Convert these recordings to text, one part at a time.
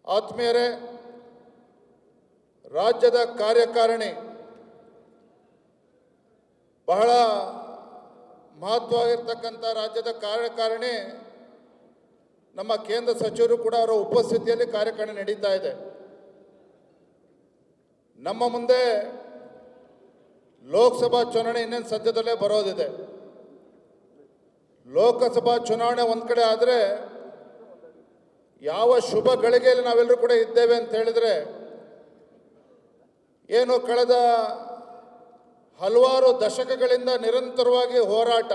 ಆತ್ಮೀಯರೇ, ರಾಜ್ಯದ ಕಾರ್ಯಕಾರಿಣಿ ಬಹಳ ಮಹತ್ವವಾಗಿರ್ತಕ್ಕಂಥ ರಾಜ್ಯದ ಕಾರ್ಯಕಾರಿಣಿ ನಮ್ಮ ಕೇಂದ್ರ ಸಚಿವರು ಕೂಡ ಅವರ ಉಪಸ್ಥಿತಿಯಲ್ಲಿ ಕಾರ್ಯಕಾರಿಣಿ ನಡೀತಾ ಇದೆ. ನಮ್ಮ ಮುಂದೆ ಲೋಕಸಭಾ ಚುನಾವಣೆ ಇನ್ನೇನು ಸದ್ಯದಲ್ಲೇ ಬರೋದಿದೆ. ಲೋಕಸಭಾ ಚುನಾವಣೆ ಒಂದು ಕಡೆ ಆದರೆ ಯಾವ ಶುಭ ಗಳಿಗೆಯಲ್ಲಿ ನಾವೆಲ್ಲರೂ ಕೂಡ ಇದ್ದೇವೆ ಅಂತ ಹೇಳಿದರೆ, ಏನು ಕಳೆದ ಹಲವಾರು ದಶಕಗಳಿಂದ ನಿರಂತರವಾಗಿ ಹೋರಾಟ,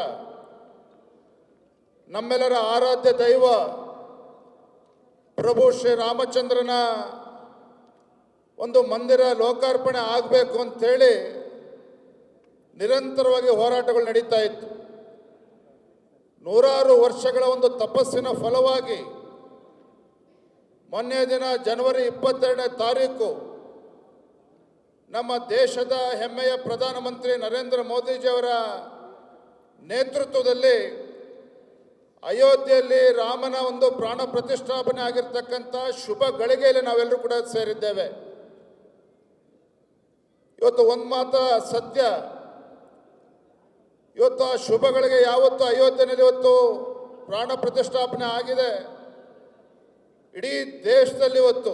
ನಮ್ಮೆಲ್ಲರ ಆರಾಧ್ಯ ದೈವ ಪ್ರಭು ಶ್ರೀರಾಮಚಂದ್ರನ ಒಂದು ಮಂದಿರ ಲೋಕಾರ್ಪಣೆ ಆಗಬೇಕು ಅಂಥೇಳಿ ನಿರಂತರವಾಗಿ ಹೋರಾಟಗಳು ನಡೀತಾ ಇತ್ತು. ನೂರಾರು ವರ್ಷಗಳ ಒಂದು ತಪಸ್ಸಿನ ಫಲವಾಗಿ ಮೊನ್ನೆ ದಿನ ಜನವರಿ 22ನೇ ತಾರೀಕು ನಮ್ಮ ದೇಶದ ಹೆಮ್ಮೆಯ ಪ್ರಧಾನಮಂತ್ರಿ ನರೇಂದ್ರ ಮೋದಿಜಿಯವರ ನೇತೃತ್ವದಲ್ಲಿ ಅಯೋಧ್ಯೆಯಲ್ಲಿ ರಾಮನ ಒಂದು ಪ್ರಾಣ ಪ್ರತಿಷ್ಠಾಪನೆ ಆಗಿರ್ತಕ್ಕಂಥ ಶುಭ ಗಳಿಗೆಯಲ್ಲಿ ನಾವೆಲ್ಲರೂ ಕೂಡ ಸೇರಿದ್ದೇವೆ. ಇವತ್ತು ಒಂದು ಮಾತು ಸತ್ಯ, ಇವತ್ತು ಆ ಶುಭಗಳಿಗೆ ಯಾವತ್ತು ಅಯೋಧ್ಯೆಯಲ್ಲಿ ಇವತ್ತು ಪ್ರಾಣ ಪ್ರತಿಷ್ಠಾಪನೆ ಆಗಿದೆ, ಇಡೀ ದೇಶದಲ್ಲಿ ಇವತ್ತು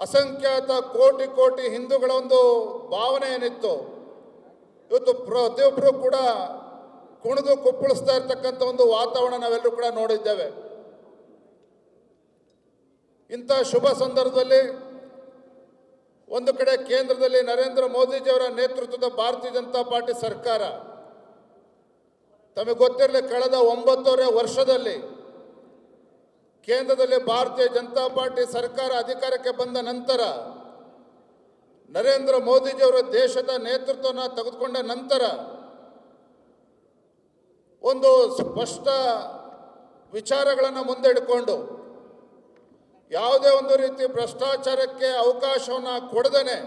ಅಸಂಖ್ಯಾತ ಕೋಟಿ ಕೋಟಿ ಹಿಂದೂಗಳ ಒಂದು ಭಾವನೆ ಏನಿತ್ತು, ಇವತ್ತು ಪ್ರತಿಯೊಬ್ಬರು ಕೂಡ ಕುಣಿದು ಕುಪ್ಪಳಿಸ್ತಾ ಇರ್ತಕ್ಕಂಥ ಒಂದು ವಾತಾವರಣ ನಾವೆಲ್ಲರೂ ಕೂಡ ನೋಡಿದ್ದೇವೆ. ಇಂಥ ಶುಭ ಸಂದರ್ಭದಲ್ಲಿ ಒಂದು ಕಡೆ ಕೇಂದ್ರದಲ್ಲಿ ನರೇಂದ್ರ ಮೋದಿಜಿಯವರ ನೇತೃತ್ವದ ಭಾರತೀಯ ಜನತಾ ಪಾರ್ಟಿ ಸರ್ಕಾರ, ತಮಗೆ ಗೊತ್ತಿರಲಿ ಕಳೆದ 9.5 ವರ್ಷದಲ್ಲಿ ಕೇಂದ್ರದಲ್ಲಿ ಭಾರತೀಯ ಜನತಾ ಪಾರ್ಟಿ ಸರ್ಕಾರ ಅಧಿಕಾರಕ್ಕೆ ಬಂದ ನಂತರ, ನರೇಂದ್ರ ಮೋದಿಜಿಯವರ ದೇಶದ ನೇತೃತ್ವವನ್ನು ತೆಗೆದುಕೊಂಡ ನಂತರ ಒಂದು ಸ್ಪಷ್ಟ ವಿಚಾರಗಳನ್ನು ಮುಂದೆ ಇಟ್ಕೊಂಡು ಯಾವುದೇ ಒಂದು ರೀತಿ ಭ್ರಷ್ಟಾಚಾರಕ್ಕೆ ಅವಕಾಶವನ್ನು ಕೊಡದೇನೆ,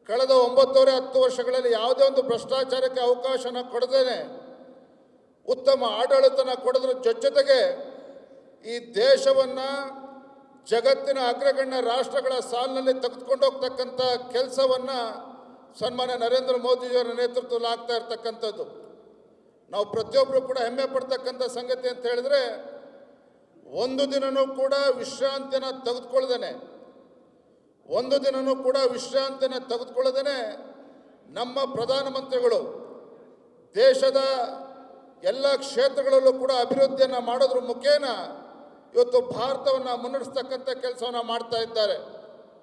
ಕಳೆದ 9.5-10 ವರ್ಷಗಳಲ್ಲಿ ಯಾವುದೇ ಒಂದು ಭ್ರಷ್ಟಾಚಾರಕ್ಕೆ ಅವಕಾಶನ ಕೊಡದೇನೆ ಉತ್ತಮ ಆಡಳಿತನ ಕೊಡೋದ್ರ ಜೊತೆಗೆ ಈ ದೇಶವನ್ನು ಜಗತ್ತಿನ ಅಗ್ರಗಣ್ಯ ರಾಷ್ಟ್ರಗಳ ಸಾಲಿನಲ್ಲಿ ತೆಗೆದುಕೊಂಡು ಹೋಗ್ತಕ್ಕಂಥ ಕೆಲಸವನ್ನು ಸನ್ಮಾನ್ಯ ನರೇಂದ್ರ ಮೋದಿಜಿಯವರ ನೇತೃತ್ವದಲ್ಲಿ ಆಗ್ತಾ ಇರ್ತಕ್ಕಂಥದ್ದು ನಾವು ಪ್ರತಿಯೊಬ್ಬರು ಕೂಡ ಹೆಮ್ಮೆ ಪಡ್ತಕ್ಕಂಥ ಸಂಗತಿ ಅಂತ ಹೇಳಿದ್ರೆ, ಒಂದು ದಿನನೂ ಕೂಡ ವಿಶ್ರಾಂತಿನ ತೆಗೆದುಕೊಳ್ಳದೇನೆ ನಮ್ಮ ಪ್ರಧಾನಮಂತ್ರಿಗಳು ದೇಶದ ಎಲ್ಲ ಕ್ಷೇತ್ರಗಳಲ್ಲೂ ಕೂಡ ಅಭಿವೃದ್ಧಿಯನ್ನು ಮಾಡೋದ್ರ ಮುಖೇನ ಇವತ್ತು ಭಾರತವನ್ನು ಮುನ್ನಡೆಸ್ತಕ್ಕಂಥ ಕೆಲಸವನ್ನು ಮಾಡ್ತಾ ಇದ್ದಾರೆ.